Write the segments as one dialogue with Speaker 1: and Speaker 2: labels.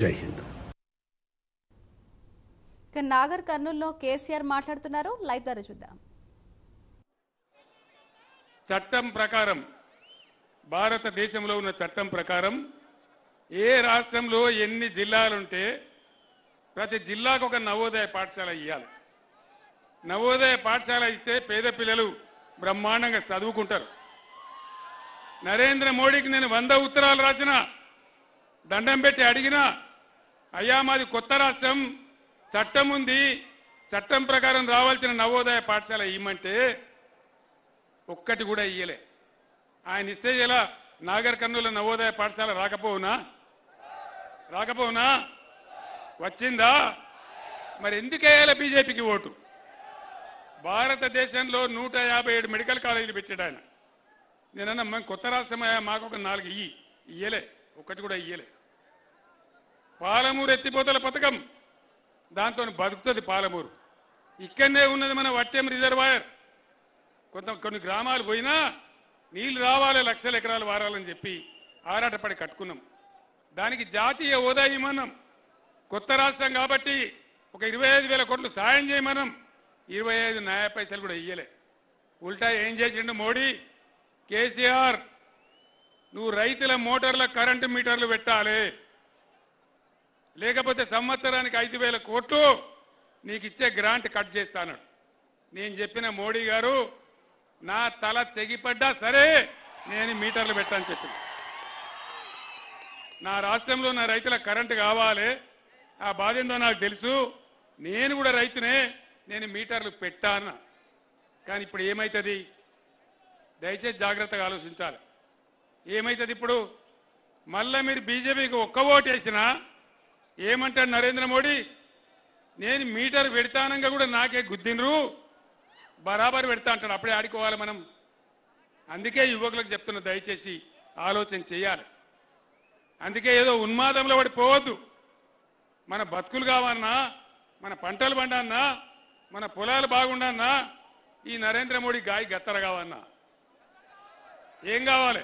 Speaker 1: జై హింద్.
Speaker 2: నాగర్ కర్నూలులో కేసీఆర్ మాట్లాడుతున్నారు. లైవ్ ద్వారా చూద్దాం.
Speaker 3: చట్టం ప్రకారం భారతదేశంలో ఉన్న చట్టం ప్రకారం ఏ రాష్ట్రంలో ఎన్ని జిల్లాలుంటే ప్రతి జిల్లాకు ఒక నవోదయ పాఠశాల ఇవ్వాలి. నవోదయ పాఠశాల ఇస్తే పేద పిల్లలు బ్రహ్మాండంగా చదువుకుంటారు. నరేంద్ర మోడీకి నేను 100 ఉత్తరాలు రాసిన, దండం పెట్టి అడిగినా, అయ్యా మాది కొత్త రాష్ట్రం, చట్టం ఉంది, చట్టం ప్రకారం రావాల్సిన నవోదయ పాఠశాల ఇవ్వమంటే ఒక్కటి కూడా ఇయ్యలే. ఆయన ఇస్తే ఇలా నాగర్ కర్నూలు నవోదయ పాఠశాల రాకపోవునా వచ్చిందా? మరి ఎందుకు వేయాలి బీజేపీకి ఓటు? భారతదేశంలో 157 మెడికల్ కాలేజీలు పెట్టాడు ఆయన. నేనన్నా మేము కొత్త రాష్ట్రమయ్యా, మాకు ఒక 4 ఇయ్యలే, ఒక్కటి కూడా ఇయ్యలే. పాలమూరు ఎత్తిపోతల పథకం, దాంతో బతుకుతుంది పాలమూరు. ఇక్కడనే ఉన్నది మన వట్టెం రిజర్వాయర్. కొన్ని గ్రామాలు పోయినా నీళ్లు రావాలి, లక్షల ఎకరాలు వారాలని చెప్పి ఆరాటపడి కట్టుకున్నాం. దానికి జాతీయ హోదా ఇవ్వమన్నాం. కొత్త రాష్ట్రం కాబట్టి ఒక 25,000 కోట్లు సాయం చేయమన్నాం. 25 న్యాయ పైసలు కూడా ఇయ్యలే. ఉల్టా ఏం చేసిండు మోడీ? కేసీఆర్, నువ్వు రైతుల మోటార్ల కరెంటు మీటర్లు పెట్టాలి, లేకపోతే సంవత్సరానికి 5,000 కోట్లు నీకు ఇచ్చే గ్రాంట్ కట్ చేస్తాను. నేను చెప్పిన మోడీ గారు, నా తల తెగిపడ్డా సరే నేను మీటర్లు పెట్టాలని చెప్పి, నా రాష్ట్రంలో నా రైతుల కరెంటు కావాలి, ఆ బాధ ఏందో నాకు తెలుసు, నేను కూడా రైతునే, నేను మీటర్లు పెట్టాను. కానీ ఇప్పుడు ఏమవుతుంది? దయచేసి జాగ్రత్తగా ఆలోచించాలి. ఏమవుతుంది ఇప్పుడు? మళ్ళా మీరు బీజేపీకి ఒక్క ఓటు వేసినా ఏమంటాడు నరేంద్ర మోడీ? నేను మీటర్ పెడతానంగా కూడా నాకే గుద్దినరు, బరాబర్ పెడతా అంటాడు. అప్పుడే ఆడుకోవాలి మనం. అందుకే యువకులకు చెప్తున్నా, దయచేసి ఆలోచన చేయాలి. అందుకే ఏదో ఉన్మాదంలో పడి పోవద్దు. మన బతుకులు కావన్నా, మన పంటలు పండన్నా, మన పొలాలు బాగుండన్నా, ఈ నరేంద్ర మోడీ గాయ గత్తర కావన్నా ఏం కావాలి?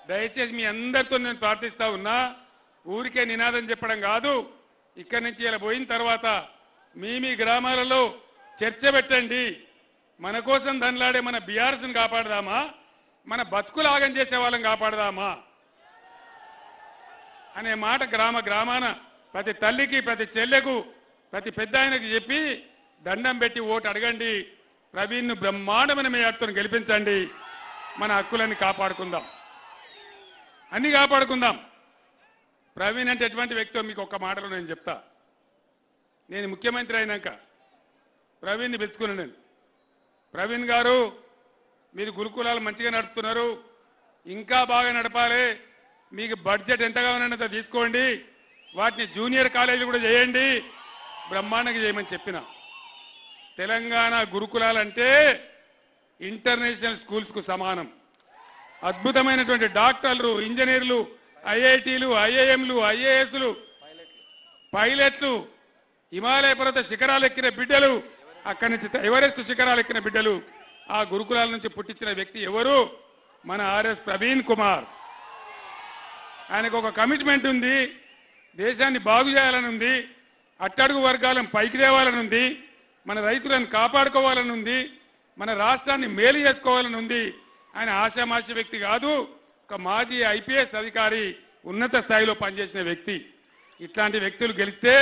Speaker 3: దయచేసి మీ అందరితో నేను ప్రార్థిస్తా ఉన్నా, ఊరికే నినాదం చెప్పడం కాదు, ఇక్కడి నుంచి ఇలా పోయిన తర్వాత మీ గ్రామాలలో చర్చ పెట్టండి. మన కోసం ధనలాడే మన బీఆర్ఎస్ని కాపాడదామా, మన బతుకులు ఆగం చేసే వాళ్ళని కాపాడదామా అనే మాట గ్రామాన ప్రతి తల్లికి, ప్రతి చెల్లెకు, ప్రతి పెద్ద ఆయనకు చెప్పి దండం పెట్టి ఓటు అడగండి. ప్రవీణ్ను బ్రహ్మాండమైన మేయర్తో గెలిపించండి. మన హక్కులన్నీ కాపాడుకుందాం, అన్ని కాపాడుకుందాం. ప్రవీణ్ అంటే ఎటువంటి వ్యక్తో మీకు ఒక్క మాటలో నేను చెప్తా. నేను ముఖ్యమంత్రి అయినాక ప్రవీణ్ని పిలుచుకున్నాను నేను. ప్రవీణ్ గారు, మీరు గురుకులాలు మంచిగా నడుపుతున్నారు, ఇంకా బాగా నడపాలి, మీకు బడ్జెట్ ఎంత కావాలన్నదో తీసుకోండి, వాటిని జూనియర్ కాలేజీలు కూడా చేయండి, బ్రహ్మాండంగా చేయమని చెప్పిన. తెలంగాణ గురుకులాలంటే ఇంటర్నేషనల్ స్కూల్స్కు సమానం. అద్భుతమైనటువంటి డాక్టర్లు, ఇంజనీర్లు, ఐఐటీలు, ఐఐఎంలు, ఐఏఎస్లు, పైలట్లు, హిమాలయ పర్వత శిఖరాలు ఎక్కిన బిడ్డలు, అక్కడి నుంచి ఎవరెస్ట్ శిఖరాలు ఎక్కిన బిడ్డలు ఆ గురుకులాల నుంచి పుట్టించిన వ్యక్తి ఎవరు? మన ఆర్ఎస్ ప్రవీణ్ కుమార్. ఆయనకు ఒక కమిట్మెంట్ ఉంది, దేశాన్ని బాగు చేయాలని ఉంది, అట్టడుగు వర్గాలను పైకి తేవాలని ఉంది, మన రైతులను కాపాడుకోవాలని ఉంది, మన రాష్ట్రాన్ని మేలు చేసుకోవాలని ఉంది. ఆయన ఆశామాషి వ్యక్తి కాదు, ఒక మాజీ ఐపీఎస్ అధికారి, ఉన్నత స్థాయిలో పనిచేసిన వ్యక్తి. ఇట్లాంటి వ్యక్తులు గెలిస్తే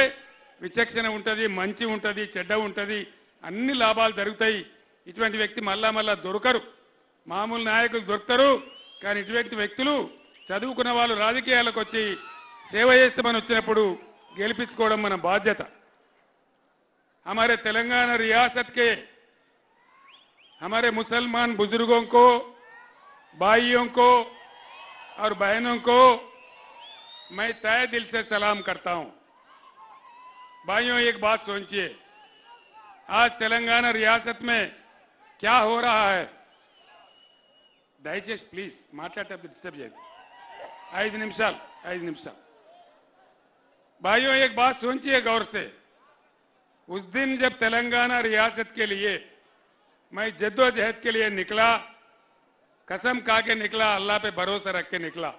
Speaker 3: విచక్షణ ఉంటుంది, మంచి ఉంటుంది, చెడ్డ ఉంటుంది, అన్ని లాభాలు జరుగుతాయి. ఇటువంటి వ్యక్తి మళ్ళా దొరకరు. మామూలు నాయకులు దొరుకుతారు, కానీ ఇటువంటి వ్యక్తులు చదువుకున్న వాళ్ళు రాజకీయాలకు వచ్చి సేవ చేస్తామని వచ్చినప్పుడు గెలిపించుకోవడం మన బాధ్యత. हमारे तेलंगाना रियासत के हमारे मुसलमान बुजुर्गों को, भाइयों को और बहनों को मैं तहे दिल से सलाम करता हूं. भाइयों, एक बात सोचिए, आज तेलंगाना रियासत में क्या हो रहा है? దయచేసి ప్లీజ్ మాట్లాడేటప్పుడు డిస్టర్బ్ చేయదు. 5 నిమిషాలు. भाइयों, एक बात सोचिए गौर से. उस दिन जब तेलंगाना रियासत के लिए मैं जद्दोजहद के लिए निकला, कसम खा के निकला, अल्लाह पे भरोसा रख के निकला.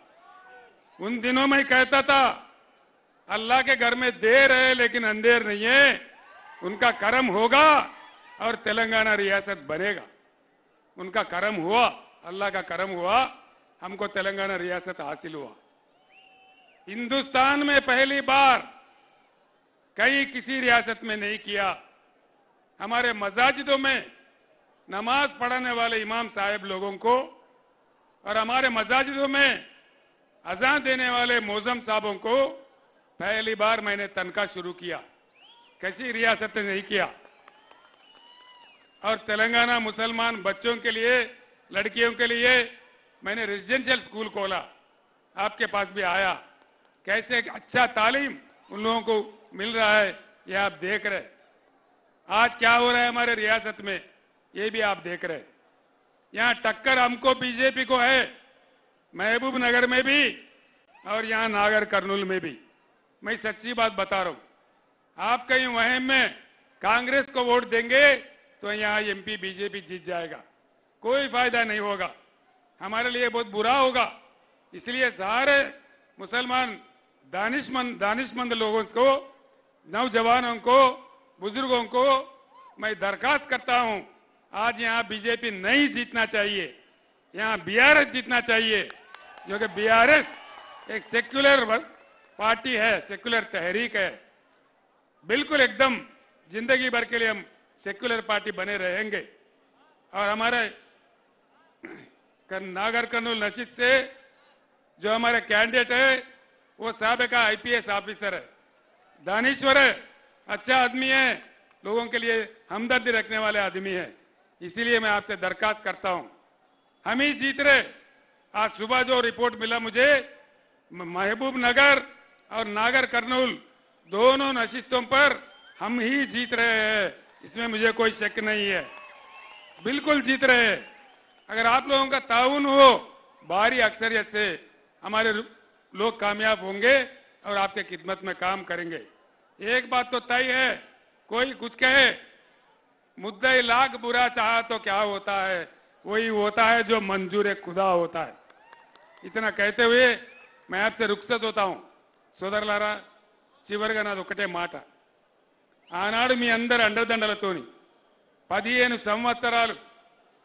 Speaker 3: उन दिनों में कहता था अल्लाह के घर में देर है लेकिन अंधेर नहीं है। उनका करम होगा और तेलंगाना रियासत बनेगा। उनका करम हुआ, अल्लाह का करम हुआ, हमको तेलंगाना रियासत हासिल हुआ। हिंदुस्तान में पहली बार कहीं किसी रियासत में नहीं किया। हमारे मसाजिदों में नमाज पढ़ाने वाले इमाम साहब लोगों को और हमारे मसाजिदों में अजान देने वाले मौजम साहबों को पहली बार मैंने तनख्वाह शुरू किया, किसी रियासत ने नहीं किया। और तेलंगाना मुसलमान बच्चों के लिए, लड़कियों के लिए मैंने रेजिडेंशियल स्कूल खोला। आपके पास भी आया, कैसे अच्छा तालीम उन लोगों को मिल रहा है ये आप देख रहे। आज क्या हो रहा है हमारे रियासत में ये भी आप देख रहे। यहां टक्कर हमको बीजेपी को है, महबूब नगर में भी और यहां नागर कर्नूल में भी। मैं सच्ची बात बता रहा हूं। आप कहीं वहम में कांग्रेस को वोट देंगे तो यहां एमपी बीजेपी जीत जाएगा, कोई फायदा नहीं होगा, हमारे लिए बहुत बुरा होगा। इसलिए सारे मुसलमान दानिशमंद लोगों को, नौजवानों को, बुजुर्गों को मैं दरखास्त करता हूं, आज यहां बीजेपी नहीं जीतना चाहिए, यहां बीआरएस जीतना चाहिए। जो कि बीआरएस एक सेक्युलर पार्टी है, सेक्युलर तहरीक है। बिल्कुल एकदम जिंदगी भर के लिए हम सेक्युलर पार्टी बने रहेंगे। और हमारे नागर कर्नूल नशीद से जो हमारे कैंडिडेट है वो साबिका आईपीएस ऑफिसर है, दानिश्वर है, अच्छा आदमी है, लोगों के लिए हमदर्दी रखने वाले आदमी है। इसीलिए मैं आपसे दरखास्त करता हूं, हम ही जीत रहे। आज सुबह जो रिपोर्ट मिला मुझे, महबूब नगर और नागर कर्नूल दोनों नशिस्तों पर हम ही जीत रहे हैं, इसमें मुझे कोई शक नहीं है, बिल्कुल जीत रहे हैं। अगर आप लोगों का ताउन हो, भारी अक्सरियत से हमारे लोग कामयाब होंगे और आपके खिदमत में काम करेंगे। एक बात तो तय है, कोई कुछ कहे, मुद्दे लाख बुरा चाहा तो क्या होता है, वही होता है जो मंजूर खुदा होता है। इतना कहते हुए मैं आपसे रुखसत होता हूं। సోదరులారా, చివరిగా నాది ఒకటే మాట. ఆనాడు మీ అందరి అండదండలతోని 15 సంవత్సరాలు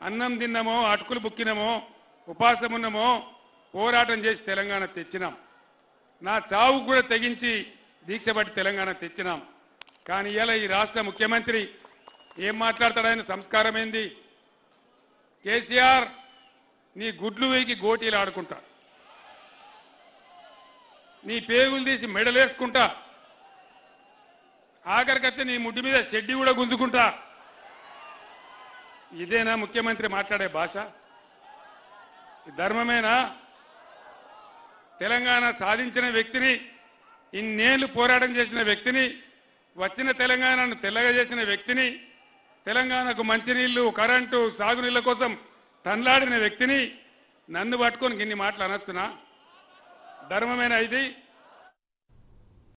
Speaker 3: అన్నం తిన్నామో, అటుకులు బుక్కినామో, ఉపాసం ఉన్నామో, పోరాటం చేసి తెలంగాణ తెచ్చినాం. నా చావు కూడా తెగించి దీక్ష పట్టి తెలంగాణ తెచ్చినాం. కానీ ఇలా ఈ రాష్ట్ర ముఖ్యమంత్రి ఏం మాట్లాడతాడని సంస్కారం ఏంది? కేసీఆర్ నీ గుడ్లు వేకి గోటీలు ఆడుకుంటా, నీ పేగులు తీసి మెడలేసుకుంటా, ఆఖరికైతే నీ ముడ్డి మీద షెడ్డి కూడా గుంజుకుంటా. ఇదేనా ముఖ్యమంత్రి మాట్లాడే భాష? ధర్మమేనా? తెలంగాణ సాధించిన వ్యక్తిని, ఇన్నేళ్లు పోరాటం చేసిన వ్యక్తిని, వచ్చిన తెలంగాణను తెల్లగా చేసిన వ్యక్తిని, తెలంగాణకు మంచినీళ్లు, కరెంటు, సాగునీళ్ల కోసం తన్లాడిన వ్యక్తిని నన్ను పట్టుకొని ఇన్ని మాటలు అనొచ్చునా? ధర్మమేనా ఇది?